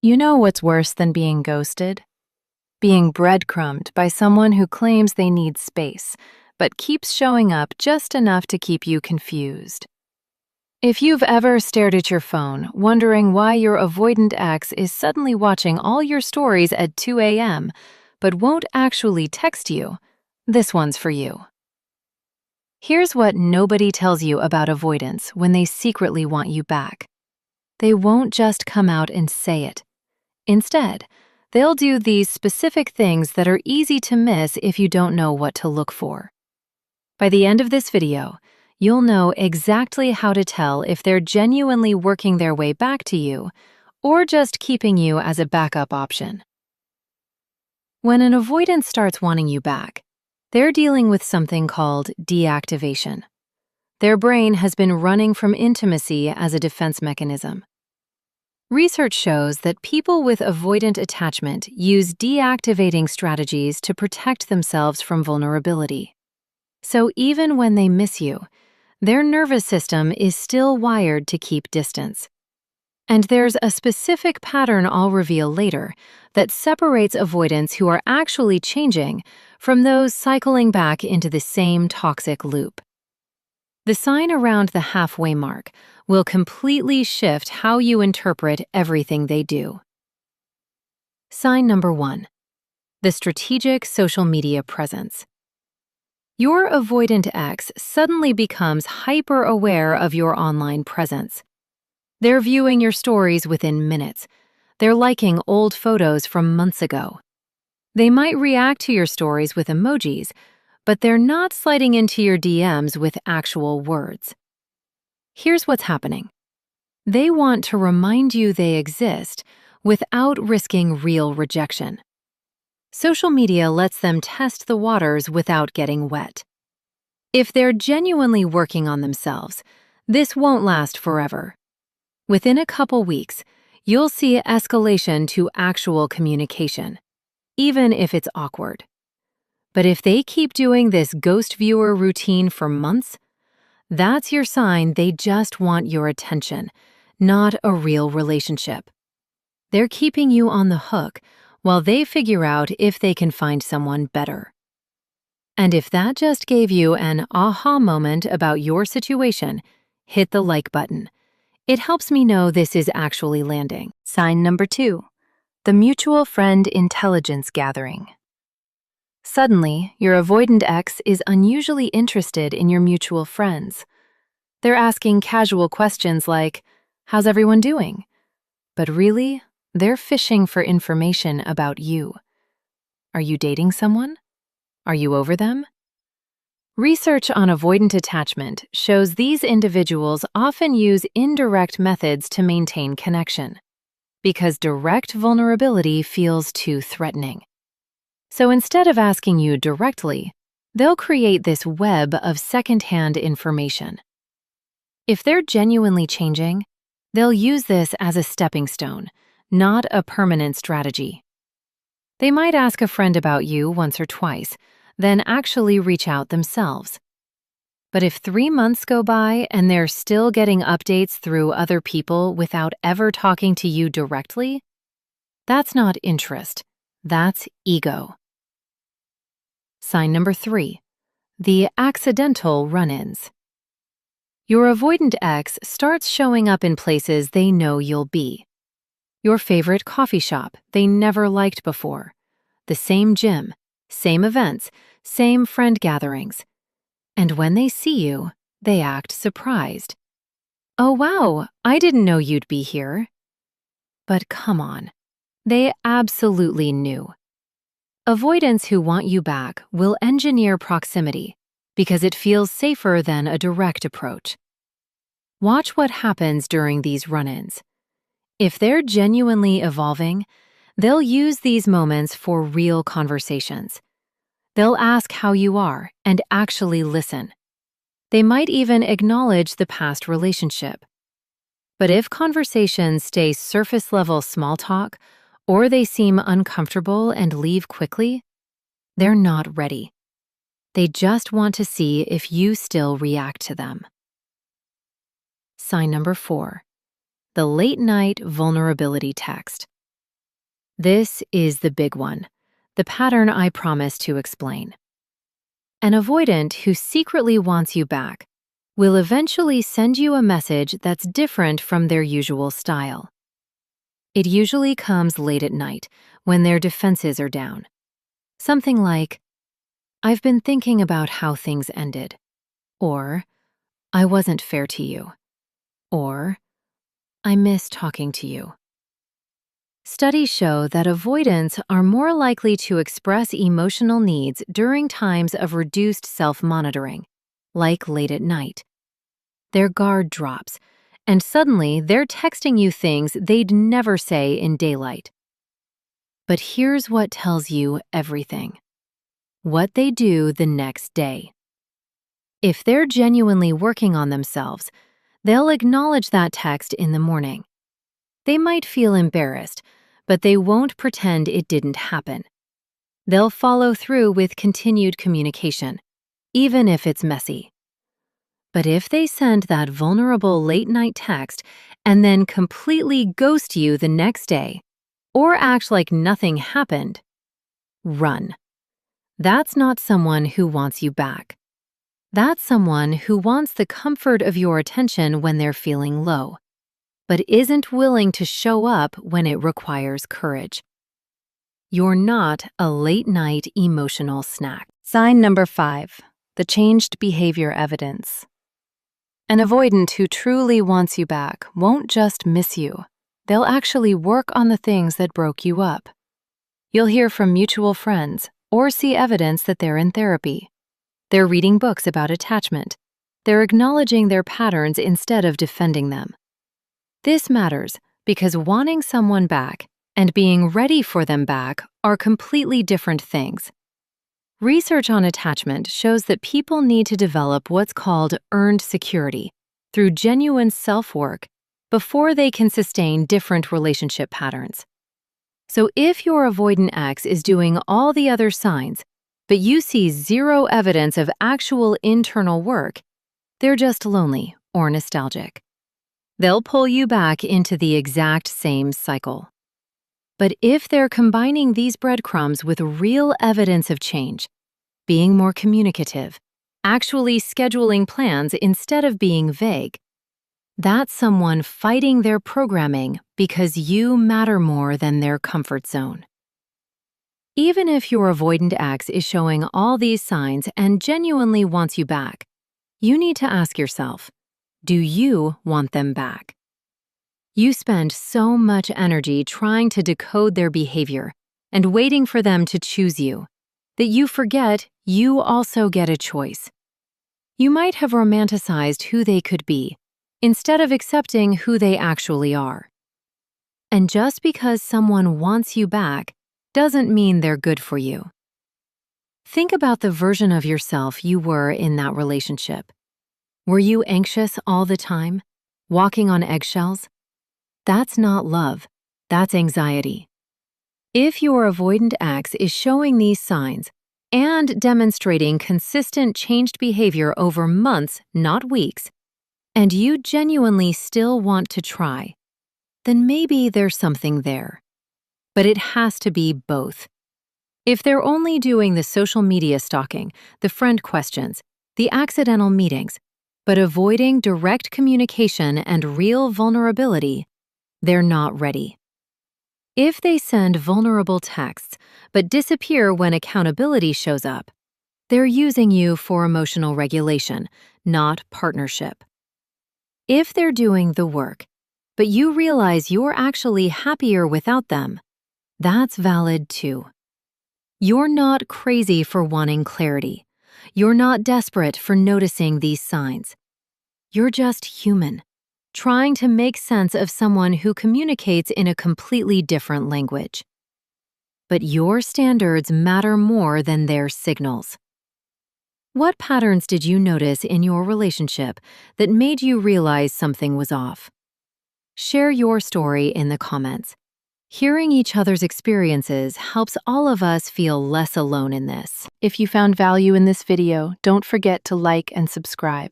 You know what's worse than being ghosted? Being breadcrumbed by someone who claims they need space, but keeps showing up just enough to keep you confused. If you've ever stared at your phone, wondering why your avoidant ex is suddenly watching all your stories at 2 a.m., but won't actually text you, this one's for you. Here's what nobody tells you about avoidance when they secretly want you back. They won't just come out and say it. Instead, they'll do these specific things that are easy to miss if you don't know what to look for. By the end of this video, you'll know exactly how to tell if they're genuinely working their way back to you or just keeping you as a backup option. When an avoidant starts wanting you back, they're dealing with something called deactivation. Their brain has been running from intimacy as a defense mechanism. Research shows that people with avoidant attachment use deactivating strategies to protect themselves from vulnerability. So even when they miss you, their nervous system is still wired to keep distance. And there's a specific pattern I'll reveal later that separates avoidants who are actually changing from those cycling back into the same toxic loop. The sign around the halfway mark will completely shift how you interpret everything they do. Sign number 1. The strategic social media presence. Your avoidant ex suddenly becomes hyper-aware of your online presence. They're viewing your stories within minutes. They're liking old photos from months ago. They might react to your stories with emojis, but they're not sliding into your DMs with actual words. Here's what's happening. They want to remind you they exist without risking real rejection. Social media lets them test the waters without getting wet. If they're genuinely working on themselves, this won't last forever. Within a couple weeks, you'll see escalation to actual communication, even if it's awkward. But if they keep doing this ghost viewer routine for months, that's your sign they just want your attention, not a real relationship. They're keeping you on the hook while they figure out if they can find someone better. And if that just gave you an aha moment about your situation, hit the like button. It helps me know this is actually landing. Sign number 2. The mutual friend intelligence gathering. Suddenly, your avoidant ex is unusually interested in your mutual friends. They're asking casual questions like, "How's everyone doing?" But really, they're fishing for information about you. Are you dating someone? Are you over them? Research on avoidant attachment shows these individuals often use indirect methods to maintain connection, because direct vulnerability feels too threatening. So instead of asking you directly, they'll create this web of secondhand information. If they're genuinely changing, they'll use this as a stepping stone, not a permanent strategy. They might ask a friend about you once or twice, then actually reach out themselves. But if 3 months go by and they're still getting updates through other people without ever talking to you directly, that's not interest, that's ego. Sign number 3. The accidental run-ins. Your avoidant ex starts showing up in places they know you'll be. Your favorite coffee shop they never liked before. The same gym, same events, same friend gatherings. And when they see you, they act surprised. "Oh wow, I didn't know you'd be here." But come on, they absolutely knew. Avoidants who want you back will engineer proximity because it feels safer than a direct approach. Watch what happens during these run-ins. If they're genuinely evolving, they'll use these moments for real conversations. They'll ask how you are and actually listen. They might even acknowledge the past relationship. But if conversations stay surface-level small talk, or they seem uncomfortable and leave quickly, they're not ready. They just want to see if you still react to them. Sign number 4. The late-night vulnerability text. This is the big one, the pattern I promised to explain. An avoidant who secretly wants you back will eventually send you a message that's different from their usual style. It usually comes late at night when their defenses are down. Something like, "I've been thinking about how things ended," or "I wasn't fair to you," or "I miss talking to you." Studies show that avoidants are more likely to express emotional needs during times of reduced self-monitoring, like late at night. Their guard drops, and suddenly they're texting you things they'd never say in daylight. But here's what tells you everything: what they do the next day. If they're genuinely working on themselves, they'll acknowledge that text in the morning. They might feel embarrassed, but they won't pretend it didn't happen. They'll follow through with continued communication, even if it's messy. But if they send that vulnerable late-night text and then completely ghost you the next day, or act like nothing happened, run. That's not someone who wants you back. That's someone who wants the comfort of your attention when they're feeling low, but isn't willing to show up when it requires courage. You're not a late-night emotional snack. Sign number 5, the changed behavior evidence. An avoidant who truly wants you back won't just miss you. They'll actually work on the things that broke you up. You'll hear from mutual friends or see evidence that they're in therapy. They're reading books about attachment. They're acknowledging their patterns instead of defending them. This matters because wanting someone back and being ready for them back are completely different things. Research on attachment shows that people need to develop what's called earned security through genuine self-work before they can sustain different relationship patterns. So if your avoidant ex is doing all the other signs, but you see zero evidence of actual internal work, they're just lonely or nostalgic. They'll pull you back into the exact same cycle. But if they're combining these breadcrumbs with real evidence of change, being more communicative, actually scheduling plans instead of being vague, that's someone fighting their programming because you matter more than their comfort zone. Even if your avoidant ex is showing all these signs and genuinely wants you back, you need to ask yourself, do you want them back? You spend so much energy trying to decode their behavior and waiting for them to choose you that you forget you also get a choice. You might have romanticized who they could be instead of accepting who they actually are. And just because someone wants you back doesn't mean they're good for you. Think about the version of yourself you were in that relationship. Were you anxious all the time, walking on eggshells? That's not love, that's anxiety. If your avoidant ex is showing these signs and demonstrating consistent changed behavior over months, not weeks, and you genuinely still want to try, then maybe there's something there. But it has to be both. If they're only doing the social media stalking, the friend questions, the accidental meetings, but avoiding direct communication and real vulnerability, they're not ready. If they send vulnerable texts but disappear when accountability shows up, they're using you for emotional regulation, not partnership. If they're doing the work, but you realize you're actually happier without them, that's valid too. You're not crazy for wanting clarity. You're not desperate for noticing these signs. You're just human, trying to make sense of someone who communicates in a completely different language. But your standards matter more than their signals. What patterns did you notice in your relationship that made you realize something was off? Share your story in the comments. Hearing each other's experiences helps all of us feel less alone in this. If you found value in this video, don't forget to like and subscribe.